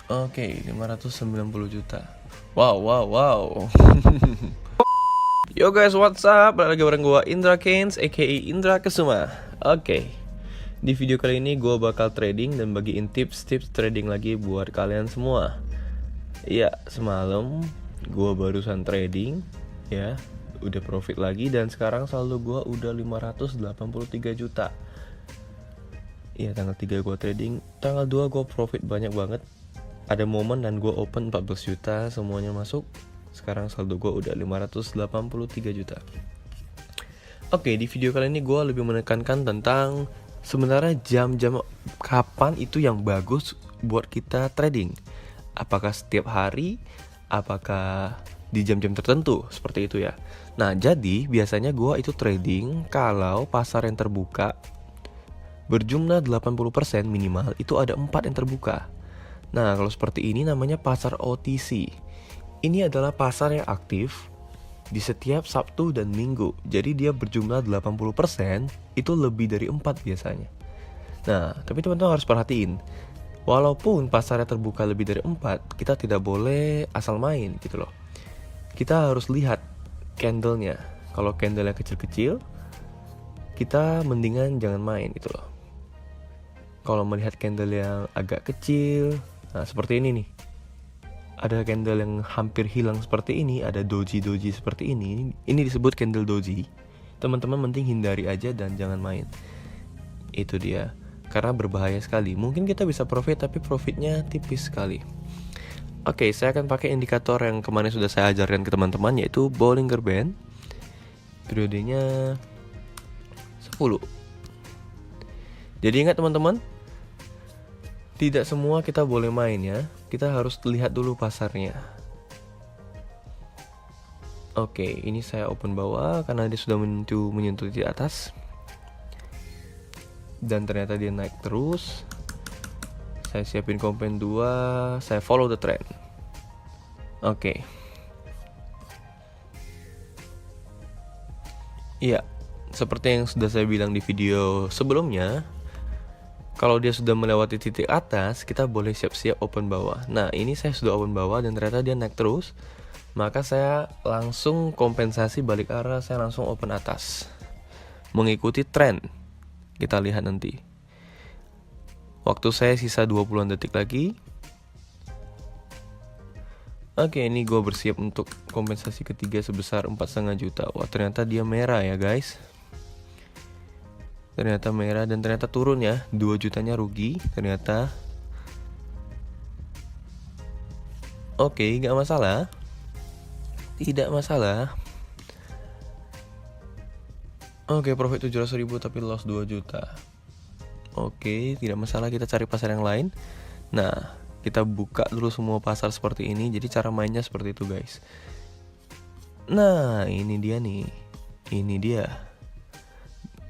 Oke, 590 juta. Wow, wow, wow. Yo guys, what's up? Balik lagi bareng gue Indra Keynes, aka Indra Kesuma. Oke, di video kali ini gue bakal trading dan bagiin tips-tips trading lagi buat kalian semua. Iya, semalam gue barusan trading, ya, udah profit lagi dan sekarang saldo gue udah 583 juta. Iya, tanggal 3 gue trading, tanggal 2 gue profit banyak banget. Ada momen dan gue open 14 juta, semuanya masuk. Sekarang saldo gue udah 583 juta. Oke, di video kali ini gue lebih menekankan tentang sebenarnya jam-jam kapan itu yang bagus buat kita trading. Apakah setiap hari, apakah di jam-jam tertentu, seperti itu ya. Nah, jadi biasanya gue itu trading kalau pasar yang terbuka berjumlah 80% minimal, itu ada 4 yang terbuka. Nah, kalau seperti ini namanya pasar OTC. Ini adalah pasar yang aktif di setiap Sabtu dan Minggu. Jadi dia berjumlah 80%, itu lebih dari 4 biasanya. Nah, tapi teman-teman harus perhatiin, walaupun pasarnya terbuka lebih dari 4, kita tidak boleh asal main gitu loh. Kita harus lihat candlenya. Kalau candlenya kecil-kecil, kita mendingan jangan main gitu loh. Kalau melihat candle yang agak kecil, nah seperti ini nih, ada candle yang hampir hilang seperti ini, ada doji seperti ini disebut candle doji. Teman-teman mending hindari aja dan jangan main. Itu dia, karena berbahaya sekali. Mungkin kita bisa profit tapi profitnya tipis sekali. Oke, saya akan pakai indikator yang kemarin sudah saya ajarkan ke teman-teman, yaitu Bollinger Band. Periodenya 10. Jadi ingat teman-teman, tidak semua kita boleh main ya. Kita harus lihat dulu pasarnya. Oke, ini saya open bawah karena dia sudah menyentuh di atas. Dan ternyata dia naik terus. Saya siapin kompen 2, saya follow the trend. Oke. Iya, seperti yang sudah saya bilang di video sebelumnya, kalau dia sudah melewati titik atas, kita boleh siap-siap open bawah. Nah, ini saya sudah open bawah dan ternyata dia naik terus. Maka saya langsung kompensasi balik arah, saya langsung open atas. Mengikuti tren. Kita lihat nanti. Waktu saya sisa 20-an detik lagi. Oke, ini gue bersiap untuk kompensasi ketiga sebesar 4,5 juta. Wah, ternyata dia merah ya guys. Ternyata merah dan ternyata turun ya, 2 jutanya rugi ternyata. Oke, gak masalah. Tidak masalah. Oke, profit 700.000 tapi loss 2 juta. Oke, tidak masalah, kita cari pasar yang lain. Nah, kita buka dulu semua pasar seperti ini. Jadi cara mainnya seperti itu guys. Nah, ini dia nih. Ini dia.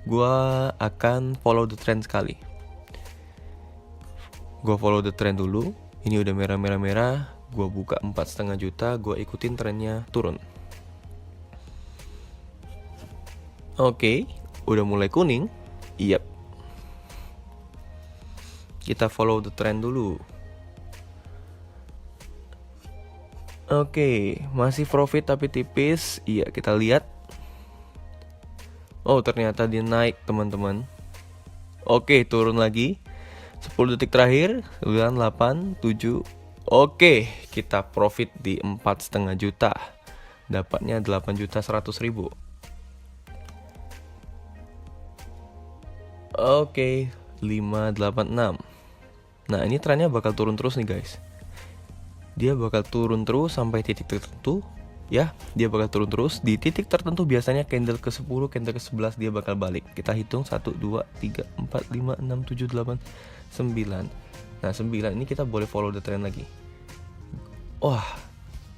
Gua akan follow the trend sekali. Gua follow the trend dulu. Ini udah merah. Gua buka 4,5 juta. Gua ikutin trennya turun. Oke, udah mulai kuning. Yep. Kita follow the trend dulu. Oke, masih profit tapi tipis. Iya, kita lihat. Oh, ternyata dia naik teman-teman. Oke, turun lagi. 10 detik terakhir. 9, 8, 7. Oke, kita profit di 4,5 juta. Dapatnya 8.100.000. Oke, 586. Nah, ini trennya bakal turun terus nih guys. Dia bakal turun terus sampai titik tertentu. Ya, dia bakal turun terus. Di titik tertentu biasanya candle ke-10, candle ke-11 dia bakal balik. Kita hitung 1, 2, 3, 4, 5, 6, 7, 8, 9. Nah, 9 ini kita boleh follow the trend lagi. Wah,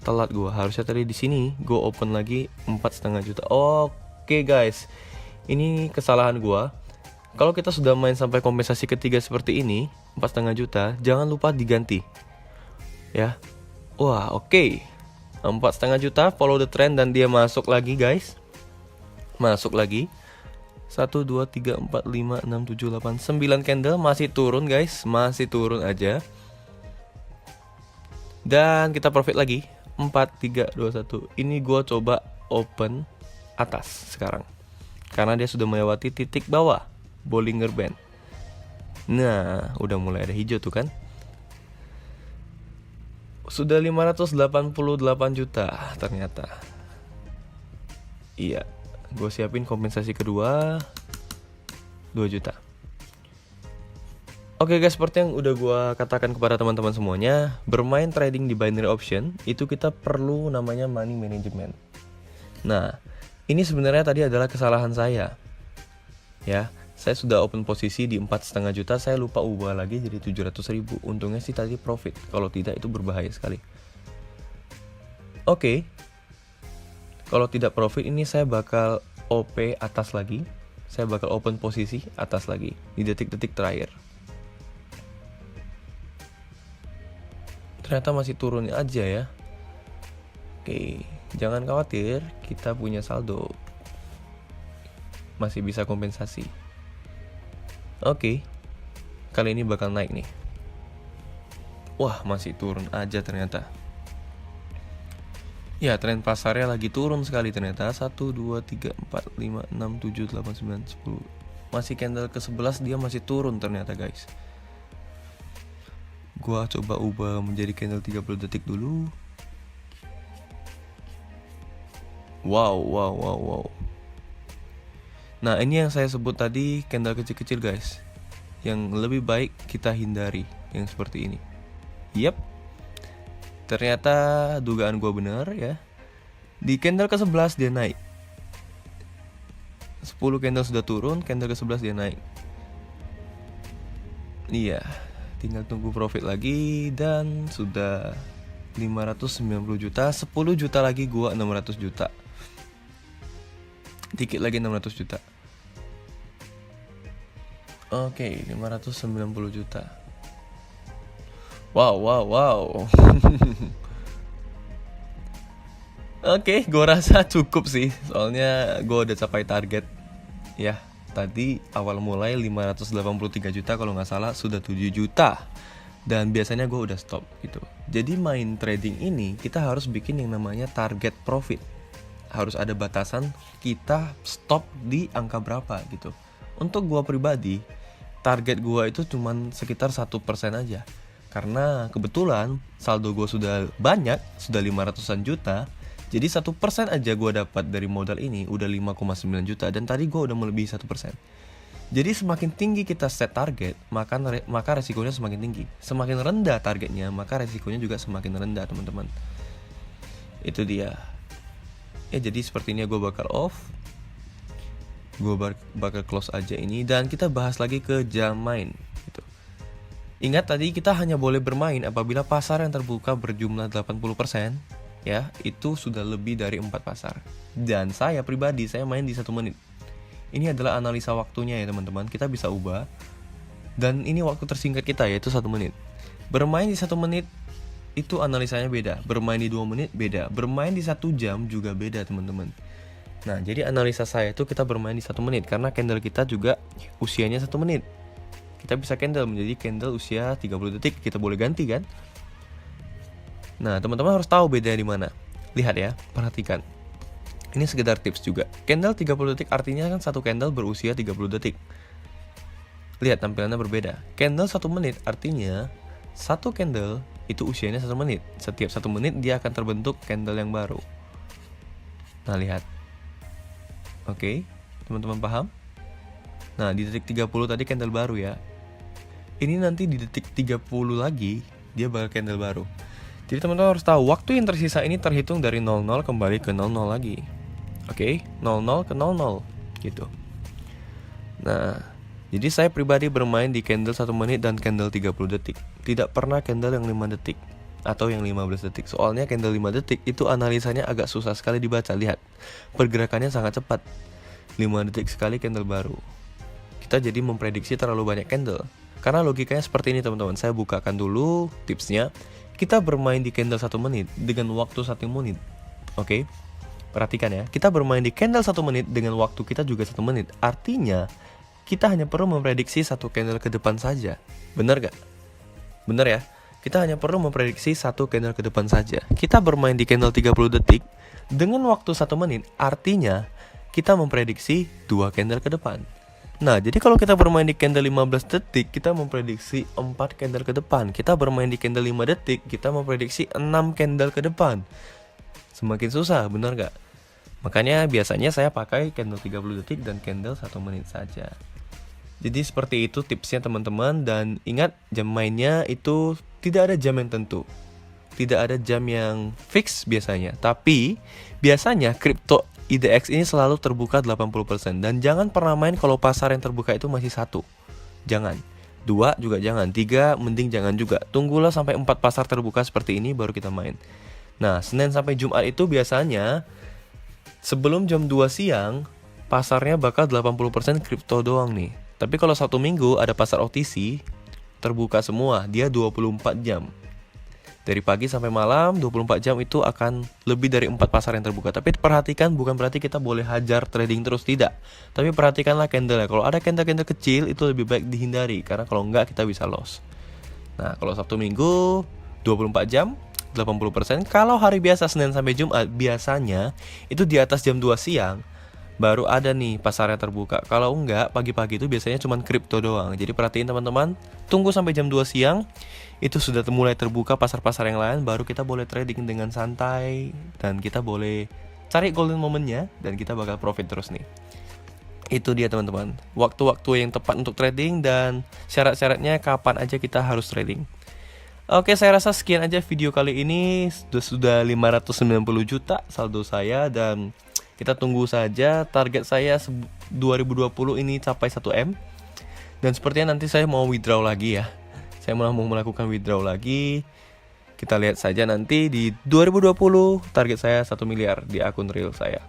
telat gua. Harusnya tadi di sini gua open lagi 4,5 juta. Oke guys, ini kesalahan gua. Kalau kita sudah main sampai kompensasi ketiga seperti ini, 4,5 juta, jangan lupa diganti. Ya. Wah, oke. 4,5 juta, follow the trend dan dia masuk lagi guys. Masuk lagi. 1, 2, 3, 4, 5, 6, 7, 8, 9 candle. Masih turun guys, masih turun aja. Dan kita profit lagi 4, 3, 2, 1. Ini gue coba open atas sekarang, karena dia sudah melewati titik bawah Bollinger Band. Nah, udah mulai ada hijau tuh kan. Sudah 588 juta ternyata. Iya, gue siapin kompensasi kedua 2 juta. Oke guys, seperti yang udah gue katakan kepada teman-teman semuanya, bermain trading di binary option itu kita perlu namanya money management. Nah, ini sebenarnya tadi adalah kesalahan saya. Ya, saya sudah open posisi di 4,5 juta, saya lupa ubah lagi jadi 700.000. Untungnya sih tadi profit, kalau tidak itu berbahaya sekali. Oke, kalau tidak profit ini saya bakal OP atas lagi. Saya bakal open posisi atas lagi di detik-detik terakhir. Ternyata masih turun aja ya. Oke, jangan khawatir, kita punya saldo, masih bisa kompensasi. Oke, kali ini bakal naik nih. Wah, masih turun aja ternyata. Ya, tren pasarnya lagi turun sekali ternyata. 1, 2, 3, 4, 5, 6, 7, 8, 9, 10. Masih candle ke-11 dia masih turun ternyata guys. Gua coba ubah menjadi candle 30 detik dulu. Wow. Nah, ini yang saya sebut tadi candle kecil-kecil guys, yang lebih baik kita hindari yang seperti ini. Yep, ternyata dugaan gue benar ya. Di candle ke-11 dia naik. 10 candle sudah turun, candle ke-11 dia naik. Iya, tinggal tunggu profit lagi dan sudah 590 juta, 10 juta lagi gua 600 juta. Dikit lagi 600 juta. Oke, 590 juta. Wow. Oke, gua rasa cukup sih. Soalnya gua udah capai target. Ya, tadi awal mulai 583 juta kalau nggak salah, sudah 7 juta. Dan biasanya gue udah stop gitu. Jadi main trading ini kita harus bikin yang namanya target profit. Harus ada batasan kita stop di angka berapa gitu. Untuk gue pribadi, target gue itu cuman sekitar 1% aja. Karena kebetulan saldo gue sudah banyak, sudah 500-an juta. Jadi 1% aja gue dapat dari modal ini udah 5,9 juta. Dan tadi gue udah melebihi 1%. Jadi semakin tinggi kita set target, maka resikonya semakin tinggi. Semakin rendah targetnya, maka resikonya juga semakin rendah teman-teman. Itu dia. Ya jadi seperti ini gue bakal off. Gue bakal close aja ini. Dan kita bahas lagi ke jam main gitu. Ingat tadi kita hanya boleh bermain apabila pasar yang terbuka berjumlah 80%. Ya, itu sudah lebih dari 4 pasar. Dan saya pribadi, saya main di 1 menit. Ini adalah analisa waktunya ya teman-teman. Kita bisa ubah. Dan ini waktu tersingkat kita yaitu 1 menit. Bermain di 1 menit itu analisanya beda. Bermain di 2 menit beda. Bermain di 1 jam juga beda teman-teman. Nah, jadi analisa saya itu kita bermain di 1 menit. Karena candle kita juga usianya 1 menit. Kita bisa candle menjadi candle usia 30 detik. Kita boleh ganti kan. Nah, teman-teman harus tahu bedanya di mana. Lihat ya, perhatikan. Ini sekedar tips juga. Candle 30 detik artinya kan satu candle berusia 30 detik. Lihat tampilannya berbeda. Candle 1 menit artinya satu candle itu usianya 1 menit. Setiap 1 menit dia akan terbentuk candle yang baru. Nah, lihat. Oke, teman-teman paham? Nah, di detik 30 tadi candle baru ya. Ini nanti di detik 30 lagi dia bakal candle baru. Jadi teman-teman harus tahu waktu yang tersisa ini terhitung dari 00 kembali ke 00 lagi. Oke, 00 ke 00 gitu. Nah, jadi saya pribadi bermain di candle 1 menit dan candle 30 detik. Tidak pernah candle yang 5 detik atau yang 15 detik. Soalnya candle 5 detik itu analisanya agak susah sekali dibaca. Lihat, pergerakannya sangat cepat. 5 detik sekali candle baru. Kita jadi memprediksi terlalu banyak candle. Karena logikanya seperti ini teman-teman. Saya bukakan dulu tipsnya. Kita bermain di candle 1 menit dengan waktu 1 menit. Oke, perhatikan ya. Kita bermain di candle 1 menit dengan waktu kita juga 1 menit. Artinya kita hanya perlu memprediksi 1 candle ke depan saja. Benar gak? Benar ya. Kita hanya perlu memprediksi satu candle ke depan saja. Kita bermain di candle 30 detik dengan waktu 1 menit, artinya kita memprediksi 2 candle ke depan. Nah, jadi kalau kita bermain di candle 15 detik, kita memprediksi 4 candle ke depan. Kita bermain di candle 5 detik, kita memprediksi 6 candle ke depan. Semakin susah, benar gak? Makanya biasanya saya pakai candle 30 detik dan candle 1 menit saja. Jadi seperti itu tipsnya teman-teman. Dan ingat, jam mainnya itu tidak ada jam yang tentu, tidak ada jam yang fix biasanya. Tapi biasanya kripto IDX ini selalu terbuka 80%. Dan jangan pernah main kalau pasar yang terbuka itu masih 1. Jangan. 2 juga jangan. 3 mending jangan juga. Tunggulah sampai 4 pasar terbuka seperti ini baru kita main. Nah, Senin sampai Jumat itu biasanya sebelum jam 2 siang pasarnya bakal 80% kripto doang nih. Tapi kalau Sabtu Minggu ada pasar OTC terbuka semua, dia 24 jam. Dari pagi sampai malam 24 jam itu akan lebih dari 4 pasar yang terbuka. Tapi perhatikan, bukan berarti kita boleh hajar trading terus, tidak. Tapi perhatikanlah candle. Kalau ada candle-candle kecil itu lebih baik dihindari, karena kalau enggak kita bisa loss. Nah, kalau Sabtu Minggu 24 jam 80%. Kalau hari biasa Senin sampai Jumat biasanya itu di atas jam 2 siang baru ada nih pasarnya terbuka. Kalau enggak, pagi-pagi itu biasanya cuma kripto doang. Jadi perhatiin teman-teman, tunggu sampai jam 2 siang itu sudah mulai terbuka pasar-pasar yang lain, baru kita boleh trading dengan santai dan kita boleh cari golden momennya dan kita bakal profit terus nih. Itu dia teman-teman, waktu-waktu yang tepat untuk trading dan syarat-syaratnya kapan aja kita harus trading. Oke, saya rasa sekian aja video kali ini. Sudah 590 juta saldo saya, dan kita tunggu saja target saya 2020 ini capai 1M. Dan sepertinya nanti saya mau withdraw lagi ya. Saya mau melakukan withdraw lagi. Kita lihat saja nanti di 2020 target saya 1 miliar di akun real saya.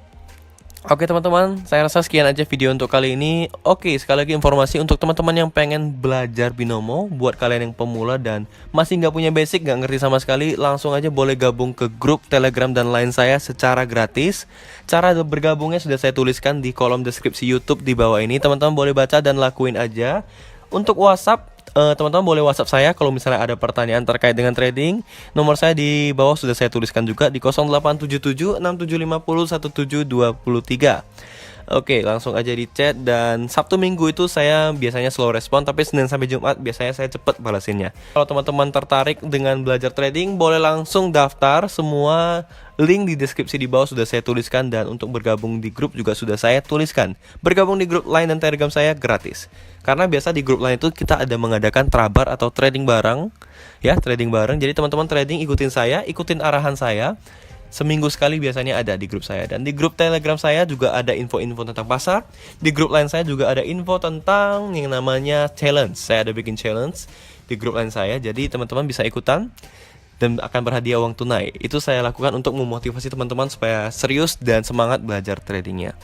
Oke teman-teman, saya rasa sekian aja video untuk kali ini. Oke, sekali lagi informasi untuk teman-teman yang pengen belajar binomo. Buat kalian yang pemula dan masih nggak punya basic, nggak ngerti sama sekali, langsung aja boleh gabung ke grup Telegram dan Line saya secara gratis. Cara bergabungnya sudah saya tuliskan di kolom deskripsi YouTube di bawah ini. Teman-teman boleh baca dan lakuin aja. Untuk WhatsApp, teman-teman boleh WhatsApp saya kalau misalnya ada pertanyaan terkait dengan trading. Nomor saya di bawah sudah saya tuliskan juga di 0877 6750 1723. Oke, langsung aja di chat. Dan Sabtu Minggu itu saya biasanya slow respon, tapi Senin sampai Jumat biasanya saya cepet balasinnya. Kalau teman-teman tertarik dengan belajar trading, boleh langsung daftar. Semua link di deskripsi di bawah sudah saya tuliskan, dan untuk bergabung di grup juga sudah saya tuliskan. Bergabung di grup Line dan Telegram saya gratis. Karena biasa di grup Line itu kita ada mengadakan trabar atau trading bareng, ya, trading bareng. Jadi teman-teman trading ikutin saya, ikutin arahan saya. Seminggu sekali biasanya ada di grup saya. Dan di grup Telegram saya juga ada info-info tentang pasar. Di grup Line saya juga ada info tentang yang namanya challenge. Saya ada bikin challenge di grup Line saya. Jadi teman-teman bisa ikutan dan akan berhadiah uang tunai. Itu saya lakukan untuk memotivasi teman-teman supaya serius dan semangat belajar tradingnya.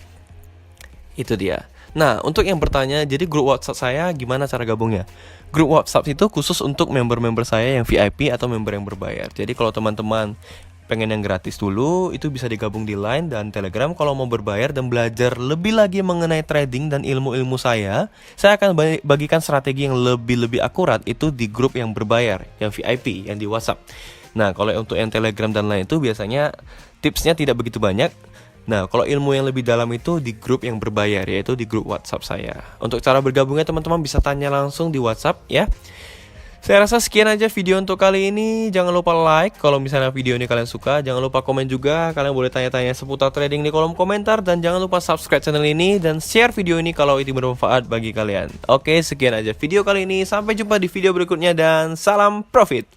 Itu dia. Nah, untuk yang bertanya, jadi grup WhatsApp saya gimana cara gabungnya? Grup WhatsApp itu khusus untuk member-member saya yang VIP atau member yang berbayar. Jadi kalau teman-teman pengen yang gratis dulu, itu bisa digabung di Line dan Telegram. Kalau mau berbayar dan belajar lebih lagi mengenai trading dan ilmu-ilmu saya akan bagikan strategi yang lebih akurat itu di grup yang berbayar, yang VIP, yang di WhatsApp. Nah, kalau untuk yang Telegram dan Line itu biasanya tipsnya tidak begitu banyak. Nah, kalau ilmu yang lebih dalam itu di grup yang berbayar, yaitu di grup WhatsApp saya. Untuk cara bergabungnya teman-teman bisa tanya langsung di WhatsApp ya. Saya rasa sekian aja video untuk kali ini. Jangan lupa like kalau misalnya video ini kalian suka. Jangan lupa komen juga. Kalian boleh tanya-tanya seputar trading di kolom komentar. Dan jangan lupa subscribe channel ini dan share video ini kalau itu bermanfaat bagi kalian. Oke, sekian aja video kali ini. Sampai jumpa di video berikutnya dan salam profit.